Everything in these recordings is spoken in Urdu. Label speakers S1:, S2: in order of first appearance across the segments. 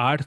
S1: 8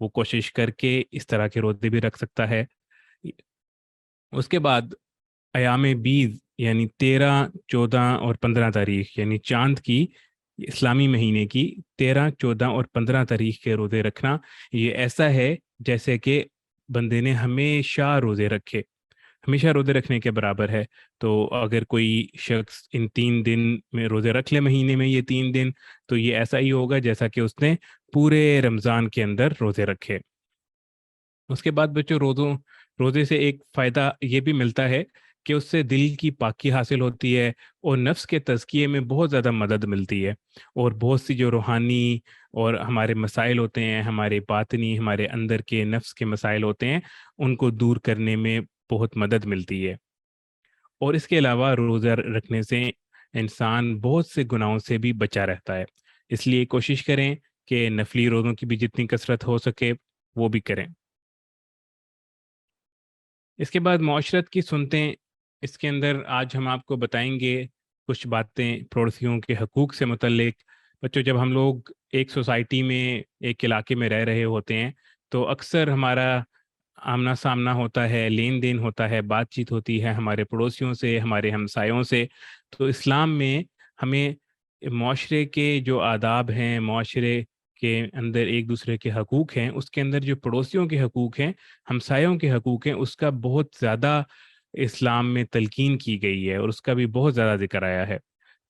S1: وہ کوشش کر کے اس طرح کے روزے بھی رکھ سکتا ہے۔ اس کے بعد ایام بیز یعنی 13، 14 اور 15 تاریخ یعنی چاند کی، اسلامی مہینے کی 13، 14 اور 15 تاریخ کے روزے رکھنا، یہ ایسا ہے جیسے کہ بندے نے ہمیشہ روزے رکھے، ہمیشہ روزے رکھنے کے برابر ہے۔ تو اگر کوئی شخص ان 3 دن میں روزے رکھ لے مہینے میں، یہ 3 دن، تو یہ ایسا ہی ہوگا جیسا کہ اس نے پورے رمضان کے اندر روزے رکھے۔ اس کے بعد بچوں روزے سے ایک فائدہ یہ بھی ملتا ہے کہ اس سے دل کی پاکی حاصل ہوتی ہے اور نفس کے تزکیے میں بہت زیادہ مدد ملتی ہے، اور بہت سی جو روحانی اور ہمارے مسائل ہوتے ہیں، ہمارے باطنی، ہمارے اندر کے نفس کے مسائل ہوتے ہیں، ان کو دور کرنے میں بہت مدد ملتی ہے۔ اور اس کے علاوہ روزہ رکھنے سے انسان بہت سے گناہوں سے بھی بچا رہتا ہے، اس لیے کوشش کریں کہ نفلی روزوں کی بھی جتنی کثرت ہو سکے وہ بھی کریں۔ اس کے بعد معاشرت کی سنتیں، اس کے اندر آج ہم آپ کو بتائیں گے کچھ باتیں پڑوسیوں کے حقوق سے متعلق۔ بچوں، جب ہم لوگ ایک سوسائٹی میں، ایک علاقے میں رہ رہے ہوتے ہیں تو اکثر ہمارا آمنا سامنا ہوتا ہے، لین دین ہوتا ہے، بات چیت ہوتی ہے ہمارے پڑوسیوں سے، ہمارے ہمسایوں سے۔ تو اسلام میں ہمیں معاشرے کے جو آداب ہیں، معاشرے کے اندر ایک دوسرے کے حقوق ہیں، اس کے اندر جو پڑوسیوں کے حقوق ہیں، ہمسایوں کے حقوق ہیں، اس کا بہت زیادہ اسلام میں تلقین کی گئی ہے اور اس کا بھی بہت زیادہ ذکر آیا ہے۔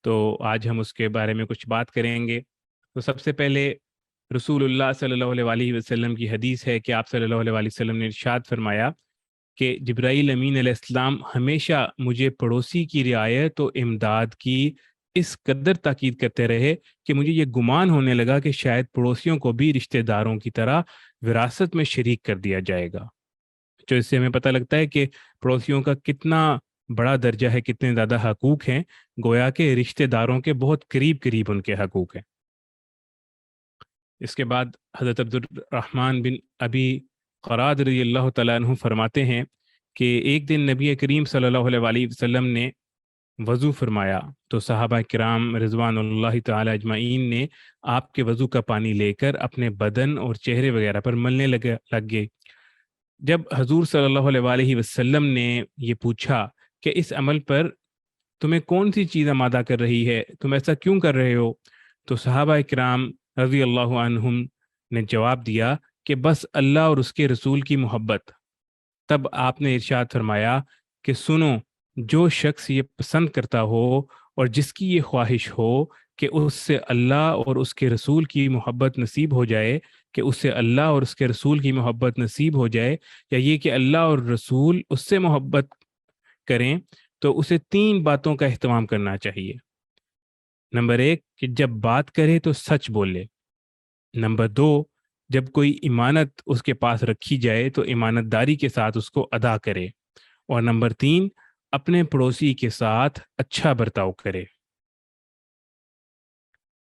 S1: تو آج ہم اس کے بارے میں کچھ بات کریں گے۔ تو سب سے پہلے رسول اللہ صلی اللہ علیہ وسلم کی حدیث ہے کہ آپ صلی اللہ علیہ وسلم نے ارشاد فرمایا کہ جبرائیل امین علیہ السلام ہمیشہ مجھے پڑوسی کی رعایت و امداد کی اس قدر تاکید کرتے رہے کہ مجھے یہ گمان ہونے لگا کہ شاید پڑوسیوں کو بھی رشتہ داروں کی طرح وراثت میں شریک کر دیا جائے گا۔ جو اس سے ہمیں پتہ لگتا ہے کہ پڑوسیوں کا کتنا بڑا درجہ ہے، کتنے زیادہ حقوق ہیں، گویا کہ رشتہ داروں کے بہت قریب قریب ان کے حقوق ہیں۔ اس کے بعد حضرت عبد الرحمن بن ابی قراد رضی اللہ تعالیٰ عنہ فرماتے ہیں کہ ایک دن نبی کریم صلی اللہ علیہ وسلم نے وضو فرمایا تو صحابہ کرام رضوان اللہ تعالی اجمعین نے آپ کے وضو کا پانی لے کر اپنے بدن اور چہرے وغیرہ پر ملنے لگ گئے۔ جب حضور صلی اللہ علیہ وسلم نے یہ پوچھا کہ اس عمل پر تمہیں کون سی چیز آمادہ کر رہی ہے، تم ایسا کیوں کر رہے ہو، تو صحابہ کرام رضی اللہ عنہم نے جواب دیا کہ بس اللہ اور اس کے رسول کی محبت۔ تب آپ نے ارشاد فرمایا کہ سنو، جو شخص یہ پسند کرتا ہو اور جس کی یہ خواہش ہو کہ اس سے اللہ اور اس کے رسول کی محبت نصیب ہو جائے، کہ اس سے اللہ اور اس کے رسول کی محبت نصیب ہو جائے، یا یہ کہ اللہ اور رسول اس سے محبت کریں، تو اسے 3 باتوں کا اہتمام کرنا چاہیے۔ نمبر 1 کہ جب بات کرے تو سچ بولے۔ نمبر 2 جب کوئی امانت اس کے پاس رکھی جائے تو امانت داری کے ساتھ اس کو ادا کرے۔ اور نمبر 3 اپنے پڑوسی کے ساتھ اچھا برتاؤ کرے۔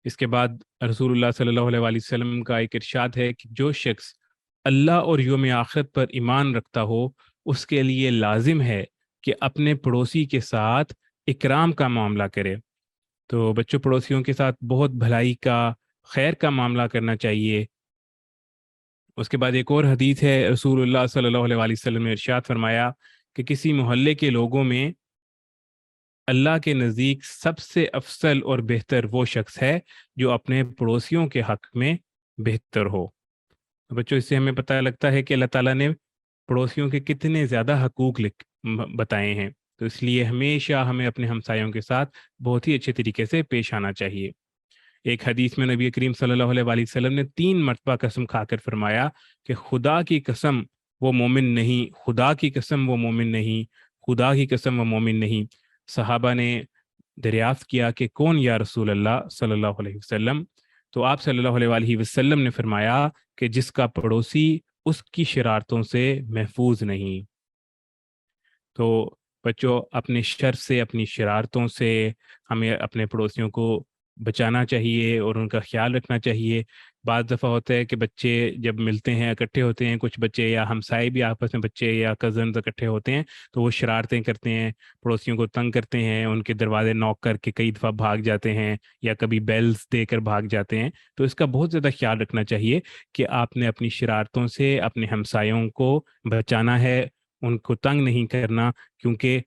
S1: اس کے بعد رسول اللہ صلی اللہ علیہ وسلم کا ایک ارشاد ہے کہ جو شخص اللہ اور یوم آخرت پر ایمان رکھتا ہو، اس کے لیے لازم ہے کہ اپنے پڑوسی کے ساتھ اکرام کا معاملہ کرے۔ تو بچوں، پڑوسیوں کے ساتھ بہت بھلائی کا، خیر کا معاملہ کرنا چاہیے۔ اس کے بعد ایک اور حدیث ہے، رسول اللہ صلی اللہ علیہ وسلم نے ارشاد فرمایا کہ کسی محلے کے لوگوں میں اللہ کے نزدیک سب سے افضل اور بہتر وہ شخص ہے جو اپنے پڑوسیوں کے حق میں بہتر ہو۔ تو بچوں، اس سے ہمیں پتہ لگتا ہے کہ اللہ تعالیٰ نے پڑوسیوں کے کتنے زیادہ حقوق بتائے ہیں، تو اس لیے ہمیشہ ہمیں اپنے ہمسایوں کے ساتھ بہت ہی اچھے طریقے سے پیش آنا چاہیے۔ ایک حدیث میں نبی کریم صلی اللہ علیہ وسلم نے 3 مرتبہ قسم کھا کر فرمایا کہ خدا کی قسم وہ مومن نہیں، خدا کی قسم وہ مومن نہیں، خدا کی قسم وہ مومن نہیں۔ صحابہ نے دریافت کیا کہ کون یا رسول اللہ صلی اللہ علیہ وسلم؟ تو آپ صلی اللہ علیہ وسلم نے فرمایا کہ جس کا پڑوسی اس کی شرارتوں سے محفوظ نہیں۔ تو بچوں، اپنے شر سے، اپنی شرارتوں سے ہمیں اپنے پڑوسیوں کو بچانا چاہیے اور ان کا خیال رکھنا چاہیے۔ بعض دفعہ ہوتا ہے کہ بچے جب ملتے ہیں اکٹھے ہوتے ہیں، کچھ بچے یا ہمسائے بھی آپس میں بچے یا کزنز اکٹھے ہوتے ہیں تو وہ شرارتیں کرتے ہیں، پڑوسیوں کو تنگ کرتے ہیں، ان کے دروازے نوک کر کے کئی دفعہ بھاگ جاتے ہیں یا کبھی بیلز دے کر بھاگ جاتے ہیں. تو اس کا بہت زیادہ خیال رکھنا چاہیے کہ آپ نے اپنی شرارتوں سے اپنے ہمسایوں کو بچانا ہے، ان کو تنگ نہیں کرنا، کیونکہ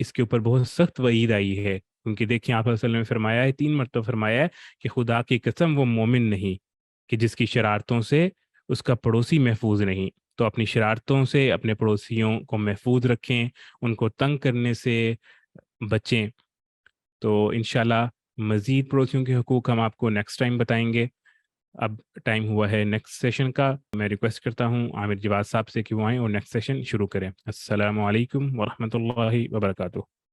S1: اس کے اوپر بہت سخت وعید آئی ہے. کیونکہ دیکھیں آپ صلی اللہ علیہ وسلم نے فرمایا ہے، 3 مرتبہ فرمایا ہے کہ خدا کی قسم وہ مومن نہیں کہ جس کی شرارتوں سے اس کا پڑوسی محفوظ نہیں. تو اپنی شرارتوں سے اپنے پڑوسیوں کو محفوظ رکھیں، ان کو تنگ کرنے سے بچیں. تو انشاءاللہ مزید پڑوسیوں کے حقوق ہم آپ کو نیکسٹ ٹائم بتائیں گے. اب ٹائم ہوا ہے نیکسٹ سیشن کا. میں ریکویسٹ کرتا ہوں عامر جواد صاحب سے کہ وہ آئیں اور نیکسٹ سیشن شروع کریں. السلام علیکم ورحمۃ اللہ وبرکاتہ.